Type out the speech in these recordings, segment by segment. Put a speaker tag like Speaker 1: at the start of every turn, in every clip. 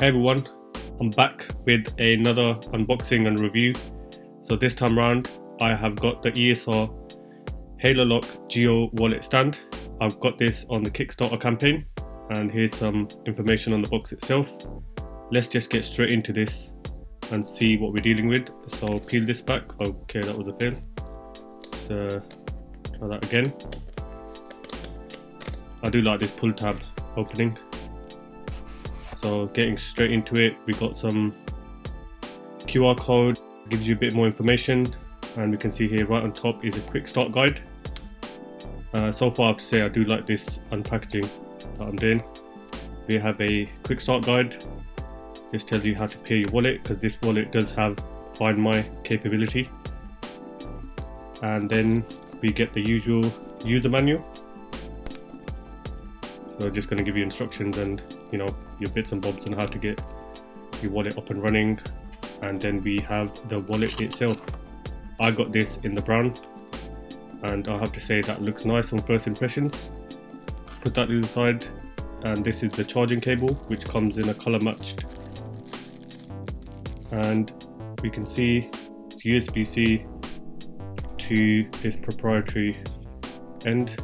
Speaker 1: Hey everyone, I'm back with another unboxing and review. So this time round I have got the ESR HaloLock Geo Wallet stand. I've got this on the Kickstarter campaign, and here's some information on the box itself. Let's just get straight into this and see what we're dealing with. So peel this back. Okay, that was a fail. Let's try that again. I do like this pull tab opening. So getting straight into it, we got some QR code, gives you a bit more information, and we can see here right on top is a quick start guide. So far I have to say I do like this unpackaging that I'm doing. We have a quick start guide, just tells you how to pair your wallet, because this wallet does have Find My capability. And then we get the usual user manual. So just going to give you instructions and your bits and bobs on how to get your wallet up and running. And then we have the wallet itself. I got this in the brown, and I have to say that looks nice on first impressions. Put that to the side, and this is the charging cable, which comes in a color matched, and we can see it's USB-C to this proprietary end.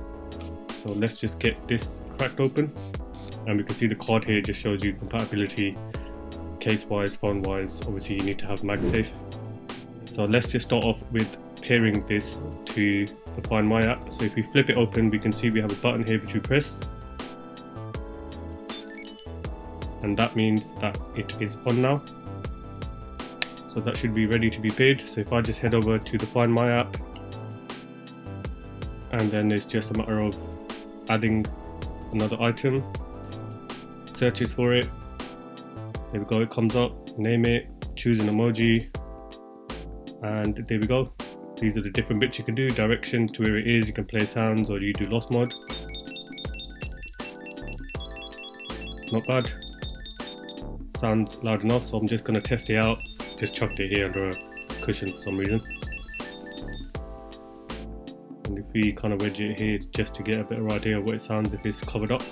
Speaker 1: So let's just get this cracked open, and we can see the card here just shows you compatibility, case wise, phone wise. Obviously you need to have MagSafe. So let's just start off with pairing this to the Find My app. So if we flip it open, we can see we have a button here which we press, and that means that it is on now. So that should be ready to be paired. So if I just head over to the Find My app, and then it's just a matter of adding another item, searches for it, there we go, it comes up, name it, choose an emoji, and there we go. These are the different bits you can do, directions to where it is, you can play sounds, or you do lost mode. Not bad, sounds loud enough, so I'm just going to test it out. Just chucked it here under a cushion for some reason. And if we kind of wedge it here just to get a better idea of what it sounds if it's covered up.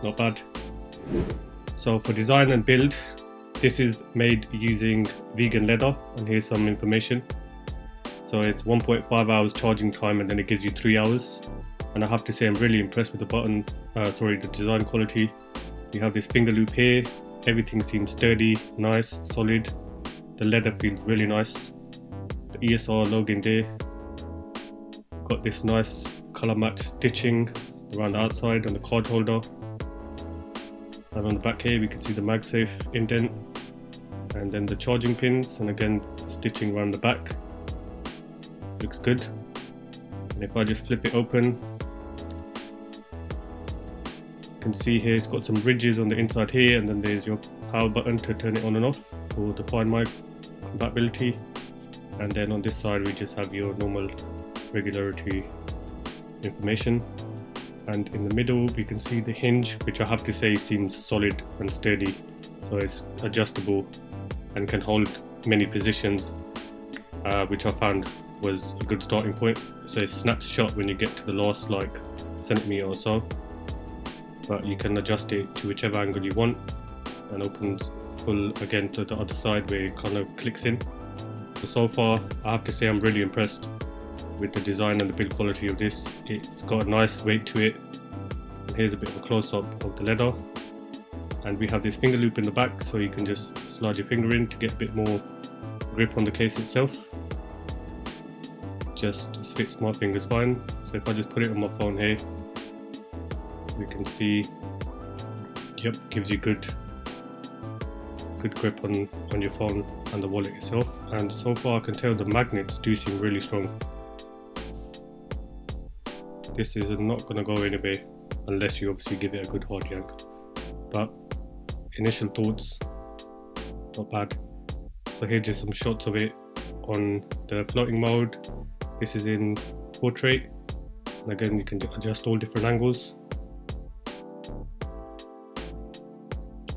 Speaker 1: Not bad. So for design and build, this is made using vegan leather, and here's some information. So it's 1.5 hours charging time, and then it gives you 3 hours. And I have to say I'm really impressed with the design quality. You have this finger loop here, everything seems sturdy, nice, solid. The leather feels really nice. The ESR logo in there. Got this nice color match stitching around the outside on the card holder. And on the back here we can see the MagSafe indent, and then the charging pins, and again stitching around the back. Looks good. And if I just flip it open, you can see here it's got some ridges on the inside here, and then there's your power button to turn it on and off for the Find My compatibility. And then on this side we just have your normal regularity information. And in the middle we can see the hinge, which I have to say seems solid and sturdy. So it's adjustable and can hold many positions, which I found was a good starting point. So it snaps shut when you get to the last centimeter or so, but you can adjust it to whichever angle you want, and opens full again to the other side where it kind of clicks in. So far I have to say I'm really impressed with the design and the build quality of this. It's got a nice weight to it. And here's a bit of a close-up of the leather, and we have this finger loop in the back, so you can just slide your finger in to get a bit more grip on the case itself. Just fits my fingers fine. So if I just put it on my phone here, we can see, yep, gives you good grip on your phone and the wallet itself. And so far I can tell the magnets do seem really strong. This is not going to go anywhere unless you obviously give it a good hard yank, but initial thoughts, not bad. So here's just some shots of it on the floating mode. This is in portrait, and again you can adjust all different angles.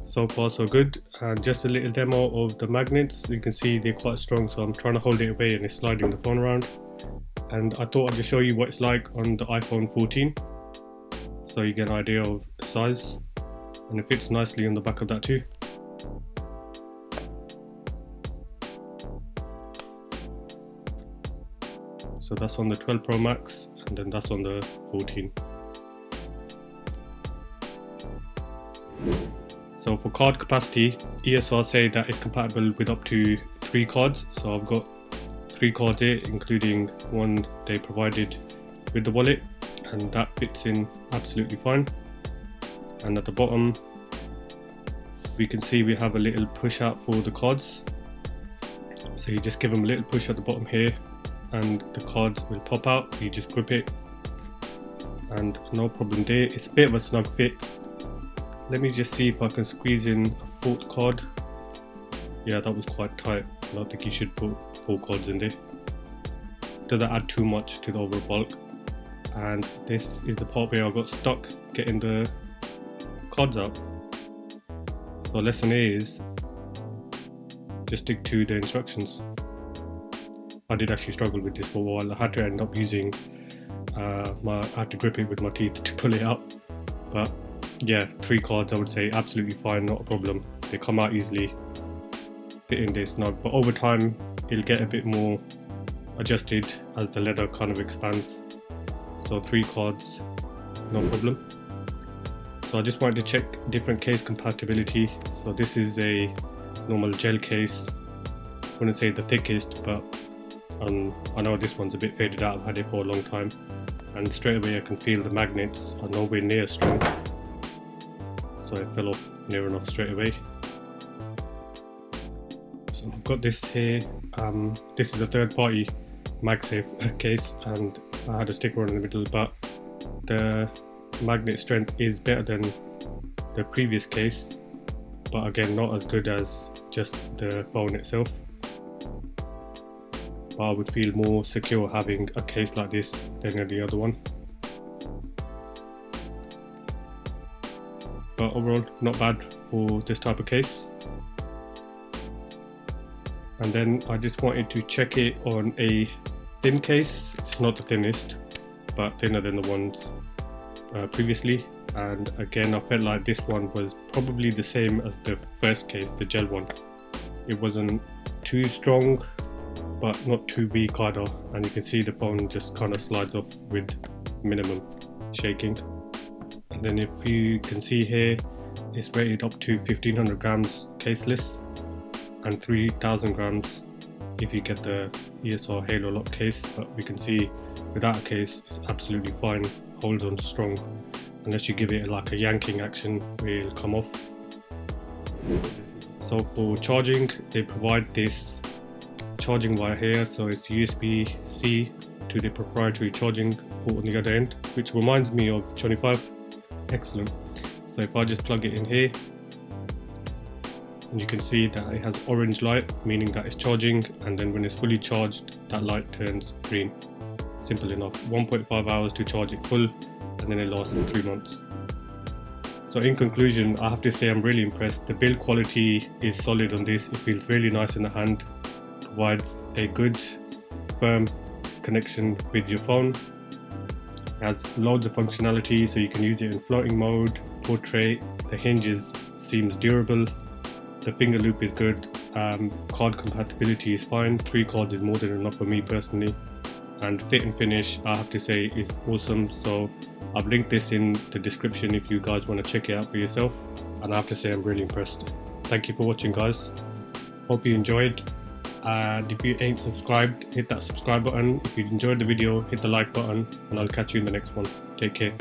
Speaker 1: So far so good. And just a little demo of the magnets. You can see they're quite strong, so I'm trying to hold it away and it's sliding the phone around. And I thought I'd just show you what it's like on the iPhone 14. so you get an idea of size, and it fits nicely on the back of that too. So that's on the 12 Pro Max, and then that's on the 14. So for card capacity, ESR say that it's compatible with up to 3 cards. So I've got 3 cards here, including one they provided with the wallet, and that fits in absolutely fine. And at the bottom we can see we have a little push out for the cards. So you just give them a little push at the bottom here and the cards will pop out. You just grip it and no problem there. It's a bit of a snug fit. Let me just see if I can squeeze in a 4th card. Yeah, that was quite tight. I don't think you should put 4 cards in there. Doesn't add too much to the overall bulk. And this is the part where I got stuck getting the cards out. So lesson A is just stick to the instructions. I did actually struggle with this for a while. I had to end up using I had to grip it with my teeth to pull it out. But yeah, 3 cards I would say absolutely fine, not a problem. They come out easily, fit in there snug, but over time it'll get a bit more adjusted as the leather kind of expands. So 3 cards, no problem. So I just wanted to check different case compatibility. So this is a normal gel case. I wouldn't say the thickest, but I know this one's a bit faded out. I've had it for a long time, and straight away I can feel the magnets are nowhere near strong. So it fell off near enough straight away. So I've got this here. This is a 3rd-party MagSafe case, and I had a sticker on in the middle, but the magnet strength is better than the previous case, but again not as good as just the phone itself. But I would feel more secure having a case like this than any other one. But overall, not bad for this type of case. And then I just wanted to check it on a thin case. It's not the thinnest, but thinner than the ones previously. And again, I felt like this one was probably the same as the first case, the gel one. It wasn't too strong, but not too weak either. And you can see the phone just kind of slides off with minimum shaking. And then if you can see here, it's rated up to 1500 grams caseless and 3000 grams if you get the ESR HaloLock case. But we can see without a case, it's absolutely fine, holds on strong, unless you give it like a yanking action where it'll come off. So for charging, they provide this charging wire here, so it's USB-C to the proprietary charging port on the other end, which reminds me of 25. Excellent. So if I just plug it in here, and you can see that it has orange light, meaning that it's charging, and then when it's fully charged, that light turns green. Simple enough. 1.5 hours to charge it full, and then it lasts 3 months. So in conclusion, I have to say I'm really impressed. The build quality is solid on this. It feels really nice in the hand, provides a good firm connection with your phone. It has loads of functionality, so you can use it in floating mode, portrait. The hinges seems durable. The finger loop is good. Card compatibility is fine. 3 cards is more than enough for me personally. And fit and finish, I have to say, is awesome. So I've linked this in the description if you guys want to check it out for yourself. And I have to say I'm really impressed. Thank you for watching, guys. Hope you enjoyed. And if you ain't subscribed, hit that subscribe button. If you enjoyed the video, hit the like button, and I'll catch you in the next one. Take care.